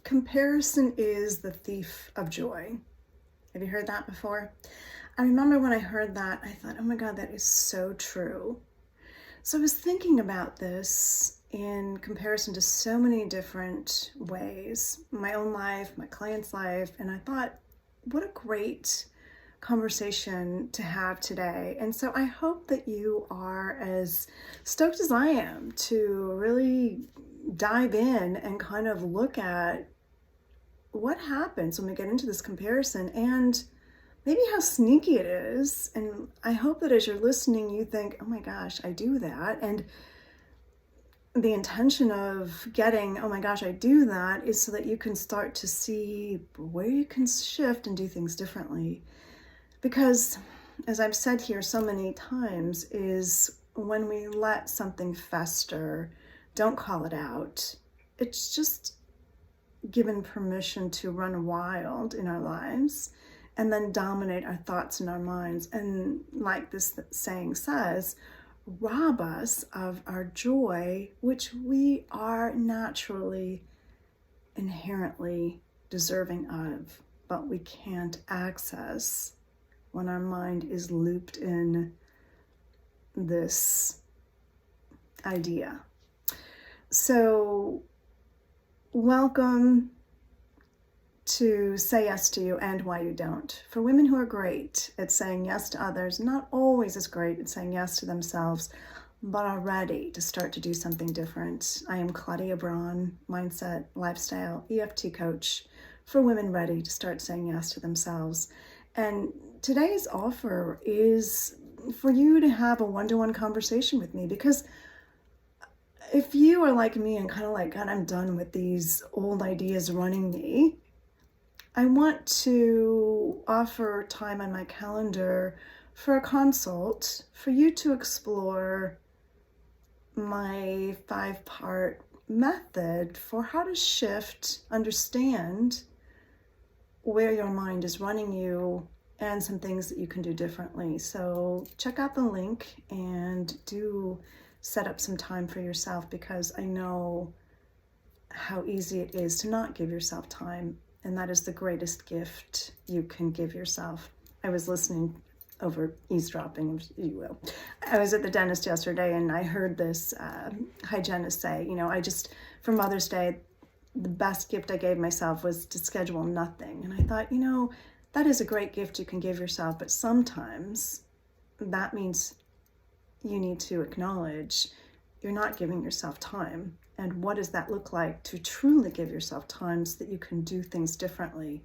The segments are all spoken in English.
Comparison is the thief of joy. Have you heard that before? I remember when I heard that, I thought, oh my God, that is so true. So I was thinking about this in comparison to so many different ways, my own life, my client's life, and I thought, what a great conversation to have today. And so I hope that you are as stoked as I am to really dive in and kind of look at what happens when we get into this comparison and maybe how sneaky it is. And I hope that as you're listening, you think, oh my gosh, I do that. And the intention of getting, oh my gosh, I do that, is so that you can start to see where you can shift and do things differently. Because as I've said here so many times, is when we let something fester, don't call it out. It's just given permission to run wild in our lives and then dominate our thoughts and our minds. And like this saying says, rob us of our joy, which we are naturally, inherently deserving of, but we can't access when our mind is looped in this idea. So welcome to Say Yes to You and Why You Don't. For women who are great at saying yes to others, not always as great at saying yes to themselves, but are ready to start to do something different. I am Claudia Braun, mindset, lifestyle, EFT coach for women ready to start saying yes to themselves. And today's offer is for you to have a one-to-one conversation with me, because if you are like me and kind of like, God, I'm done with these old ideas running me, I want to offer time on my calendar for a consult for you to explore my 5-part method for how to shift, understand where your mind is running you, and some things that you can do differently. So check out the link and do set up some time for yourself, because I know how easy it is to not give yourself time, and that is the greatest gift you can give yourself. I was listening over eavesdropping, if you will. I was at the dentist yesterday and I heard this hygienist say, for Mother's Day, the best gift I gave myself was to schedule nothing. And I thought, that is a great gift you can give yourself, but sometimes that means you need to acknowledge you're not giving yourself time. And what does that look like to truly give yourself time so that you can do things differently?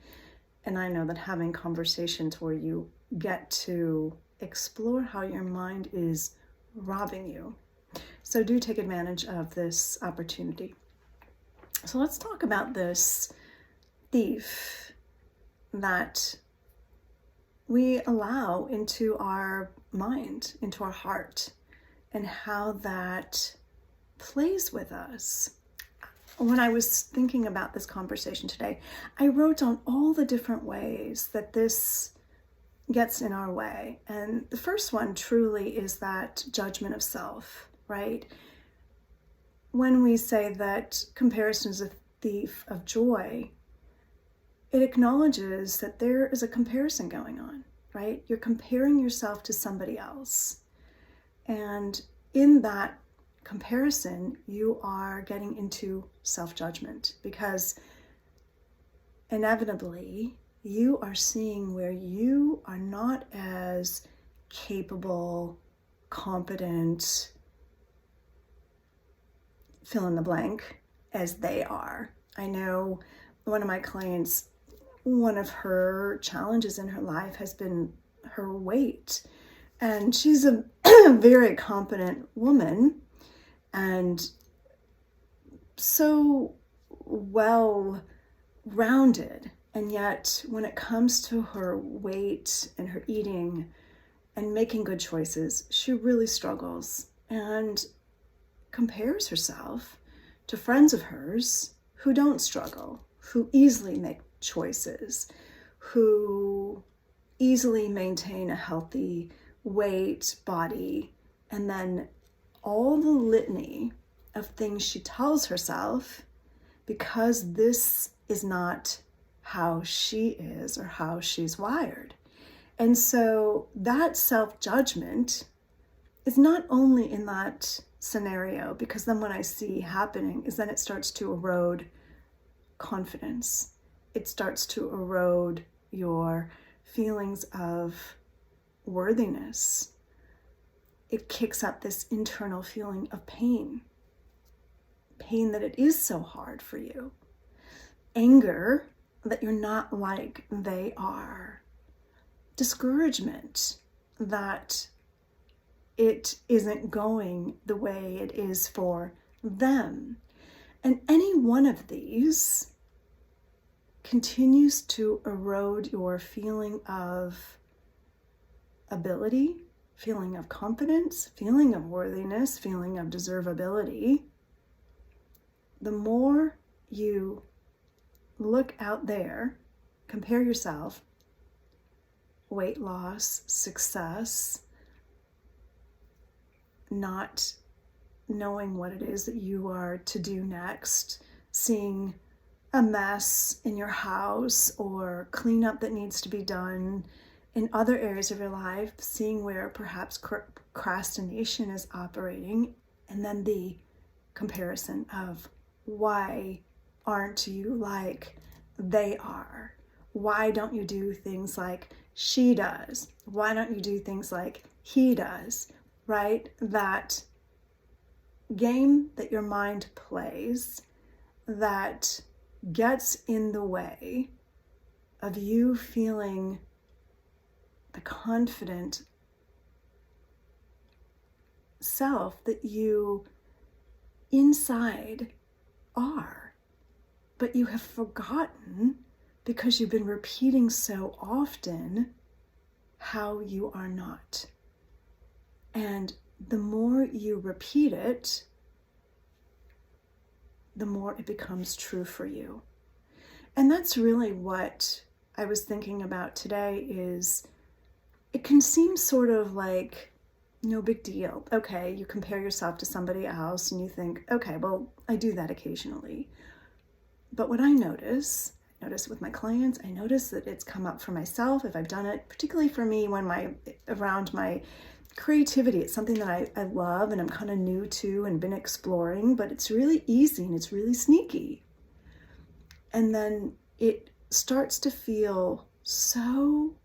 And I know that having conversations where you get to explore how your mind is robbing you. So do take advantage of this opportunity. So let's talk about this thief that we allow into our mind, into our heart, and how that plays with us. When I was thinking about this conversation today, I wrote down all the different ways that this gets in our way. And the first one truly is that judgment of self, right? When we say that comparison is a thief of joy, it acknowledges that there is a comparison going on, right? You're comparing yourself to somebody else. And in that comparison, you are getting into self-judgment, because inevitably you are seeing where you are not as capable, competent, fill in the blank, as they are. I know one of my clients, one of her challenges in her life has been her weight. And she's a very competent woman and so well-rounded. And yet when it comes to her weight and her eating and making good choices, she really struggles and compares herself to friends of hers who don't struggle, who easily make choices, who easily maintain a healthy weight, body, and then all the litany of things she tells herself because this is not how she is or how she's wired. And so that self-judgment is not only in that scenario, because then what I see happening is then it starts to erode confidence. It starts to erode your feelings of worthiness. It kicks up this internal feeling of pain that it is so hard for you. Anger that you're not like they are. Discouragement that it isn't going the way it is for them. And any one of these continues to erode your feeling of ability, feeling of confidence, feeling of worthiness, feeling of deservability. The more you look out there, compare yourself, weight loss, success, not knowing what it is that you are to do next, seeing a mess in your house or cleanup that needs to be done in other areas of your life, seeing where perhaps procrastination is operating, and then the comparison of why aren't you like they are? Why don't you do things like she does? Why don't you do things like he does? Right? That game that your mind plays that gets in the way of you feeling the confident self that you inside are, but you have forgotten because you've been repeating so often how you are not. And the more you repeat it, the more it becomes true for you. And that's really what I was thinking about today. Is it can seem sort of like no big deal. Okay, you compare yourself to somebody else and you think, okay, well, I do that occasionally. But what I notice with my clients, I notice that it's come up for myself if I've done it, particularly for me when around my creativity. It's something that I love and I'm kind of new to and been exploring, but it's really easy and it's really sneaky. And then it starts to feel so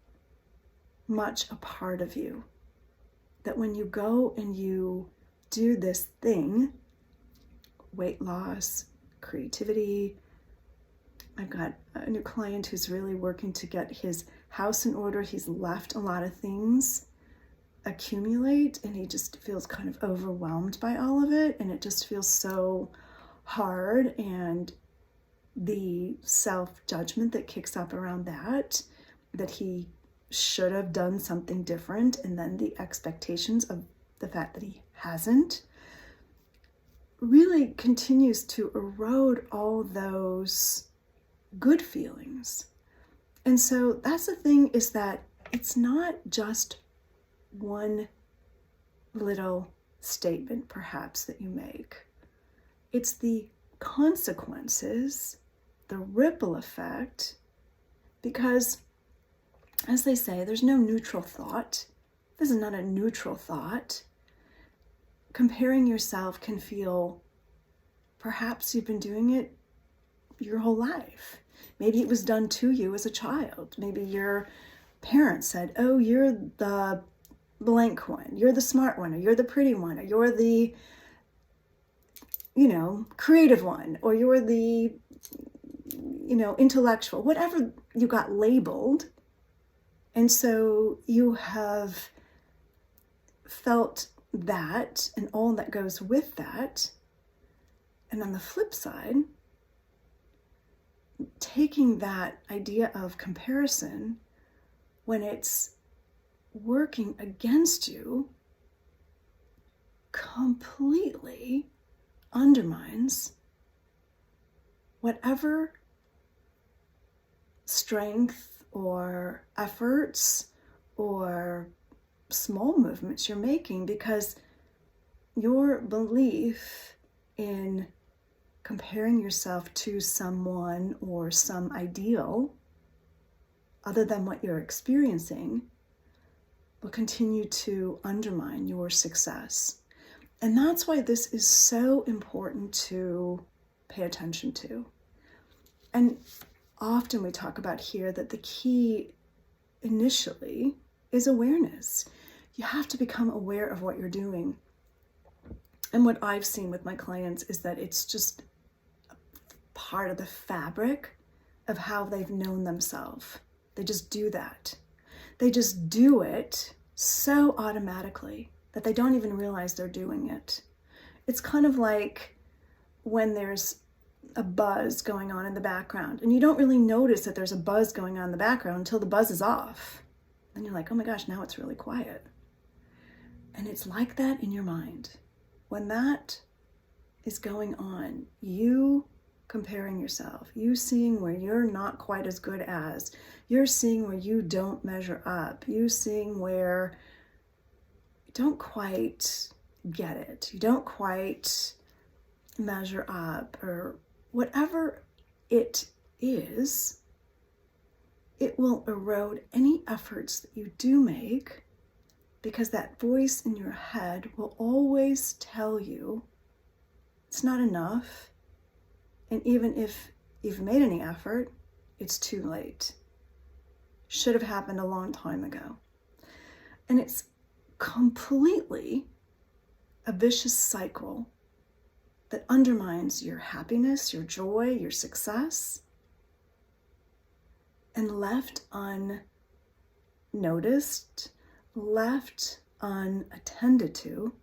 much a part of you that when you go and you do this thing, weight loss, creativity. I've got a new client who's really working to get his house in order. He's left a lot of things accumulate and he just feels kind of overwhelmed by all of it, and it just feels so hard, and the self-judgment that kicks up around that he should have done something different, and then the expectations of the fact that he hasn't really continues to erode all those good feelings. And so that's the thing, is that it's not just one little statement perhaps that you make. It's the consequences, the ripple effect, because as they say, there's no neutral thought. This is not a neutral thought. Comparing yourself can feel, perhaps you've been doing it your whole life. Maybe it was done to you as a child. Maybe your parents said, oh, you're the blank one, you're the smart one, or you're the pretty one, or you're the, creative one, or you're the, intellectual, whatever you got labeled. And so you have felt that and all that goes with that. And on the flip side, taking that idea of comparison when it's working against you completely undermines whatever strength or efforts or small movements you're making, because your belief in comparing yourself to someone or some ideal other than what you're experiencing will continue to undermine your success. And that's why this is so important to pay attention to. And often we talk about here that the key initially is awareness. You have to become aware of what you're doing. And what I've seen with my clients is that it's just part of the fabric of how they've known themselves. They just do that. They just do it so automatically that they don't even realize they're doing it. It's kind of like when there's a buzz going on in the background and you don't really notice that there's a buzz going on in the background until the buzz is off. Then you're like, oh my gosh, now it's really quiet. And it's like that in your mind. When that is going on, you comparing yourself, you seeing where you're not quite as good as, you're seeing where you don't measure up, you seeing where you don't quite get it, you don't quite measure up, or whatever it is, it will erode any efforts that you do make, because that voice in your head will always tell you it's not enough. And even if you've made any effort, it's too late. Should have happened a long time ago. And it's completely a vicious cycle that undermines your happiness, your joy, your success. And left unnoticed, left unattended to,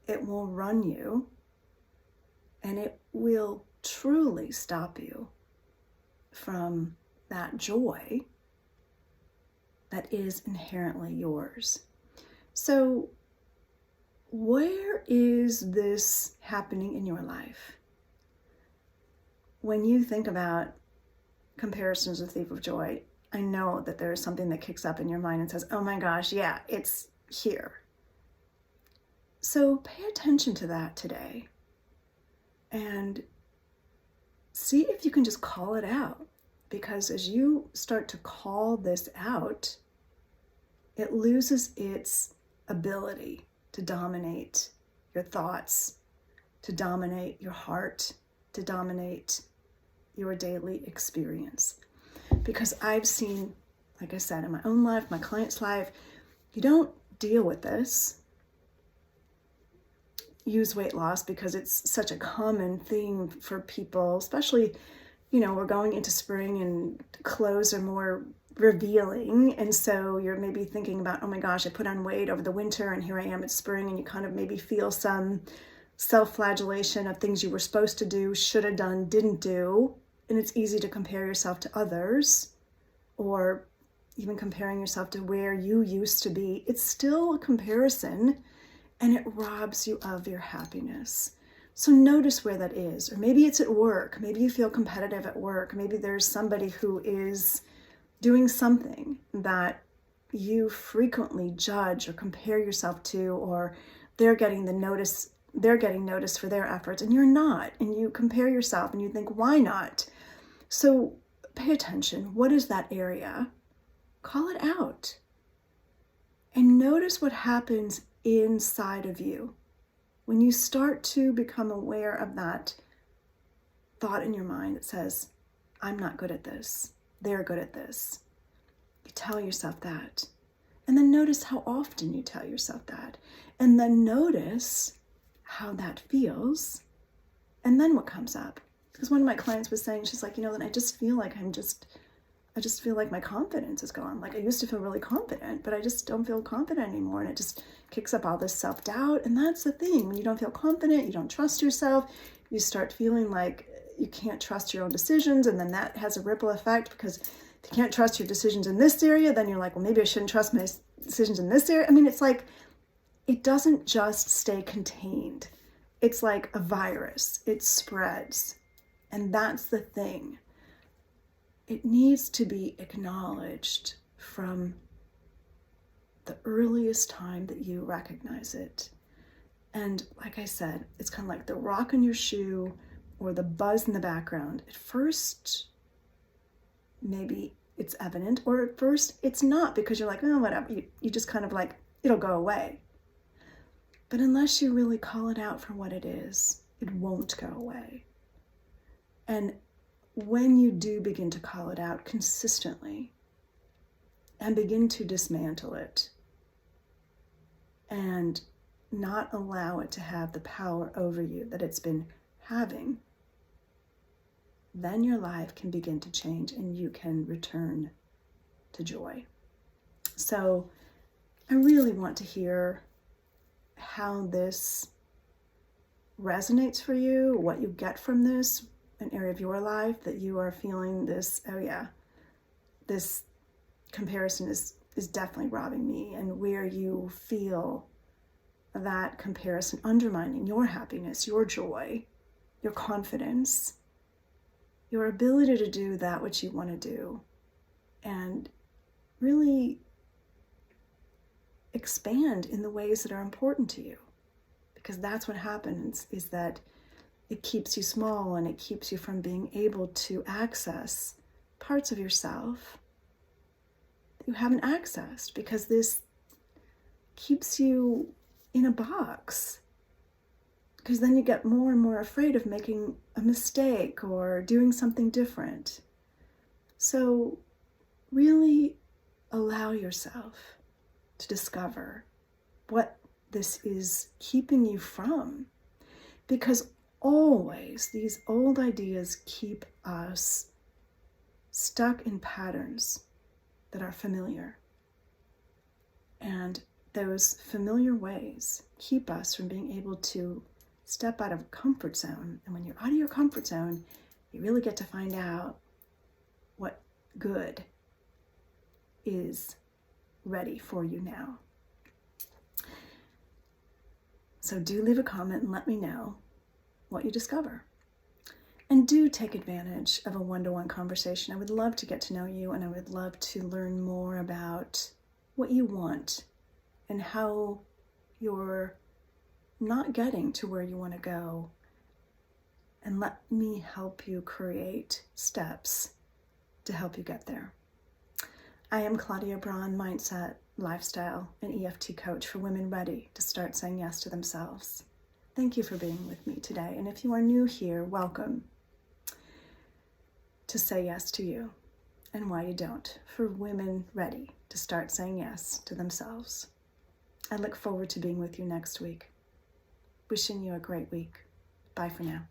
it will run you, and it will truly stop you from that joy that is inherently yours. So where is this happening in your life? When you think about comparison is the thief of joy, I know that there is something that kicks up in your mind and says, oh my gosh, yeah, it's here. So pay attention to that today and see if you can just call it out. Because as you start to call this out, it loses its ability to dominate your thoughts, to dominate your heart, to dominate your daily experience. Because I've seen, like I said, in my own life, my client's life, you don't deal with this. Use weight loss because it's such a common thing for people, especially, we're going into spring and clothes are more revealing. And so you're maybe thinking about, oh my gosh, I put on weight over the winter and here I am at spring, and you kind of maybe feel some self-flagellation of things you were supposed to do, should have done, didn't do. And it's easy to compare yourself to others, or even comparing yourself to where you used to be. It's still a comparison, and it robs you of your happiness. So notice where that is. Or maybe it's at work. Maybe you feel competitive at work. Maybe there's somebody who is doing something that you frequently judge or compare yourself to, or they're getting notice for their efforts and you're not. And you compare yourself and you think, why not? So pay attention. What is that area? Call it out. And notice what happens inside of you. When you start to become aware of that thought in your mind that says, I'm not good at this, they're good at this. You tell yourself that. And then notice how often you tell yourself that. And then notice how that feels. And then what comes up. Because one of my clients was saying, she's like, then I just feel like I just feel like my confidence is gone. Like I used to feel really confident, but I just don't feel confident anymore. And it just kicks up all this self-doubt. And that's the thing. When you don't feel confident, you don't trust yourself, you start feeling like you can't trust your own decisions. And then that has a ripple effect, because if you can't trust your decisions in this area, then you're like, well, maybe I shouldn't trust my decisions in this area. I mean, it's like, it doesn't just stay contained. It's like a virus. It spreads. And that's the thing. It needs to be acknowledged from the earliest time that you recognize it. And like I said, it's kind of like the rock in your shoe or the buzz in the background, at first, maybe it's evident, or at first it's not, because you're like, oh, whatever. You just kind of like, it'll go away. But unless you really call it out for what it is, it won't go away. And when you do begin to call it out consistently and begin to dismantle it and not allow it to have the power over you that it's been having, then your life can begin to change and you can return to joy. So I really want to hear how this resonates for you, what you get from this, an area of your life that you are feeling this, oh yeah, this comparison is definitely robbing me, and where you feel that comparison undermining your happiness, your joy, your confidence, your ability to do that which you want to do, and really expand in the ways that are important to you. Because that's what happens, is that it keeps you small and it keeps you from being able to access parts of yourself that you haven't accessed, because this keeps you in a box. Because then you get more and more afraid of making a mistake or doing something different. So really allow yourself to discover what this is keeping you from. Because always these old ideas keep us stuck in patterns that are familiar. And those familiar ways keep us from being able to step out of a comfort zone. And when you're out of your comfort zone, you really get to find out what good is ready for you now. So do leave a comment and let me know what you discover. And do take advantage of a one-to-one conversation. I would love to get to know you, and I would love to learn more about what you want and how you're not getting to where you want to go. And let me help you create steps to help you get there. I am Claudia Braun, mindset, lifestyle, and EFT coach for women ready to start saying yes to themselves. Thank you for being with me today. And if you are new here, welcome to Say Yes to You and Why You Don't, for women ready to start saying yes to themselves. I look forward to being with you next week. Wishing you a great week. Bye for now.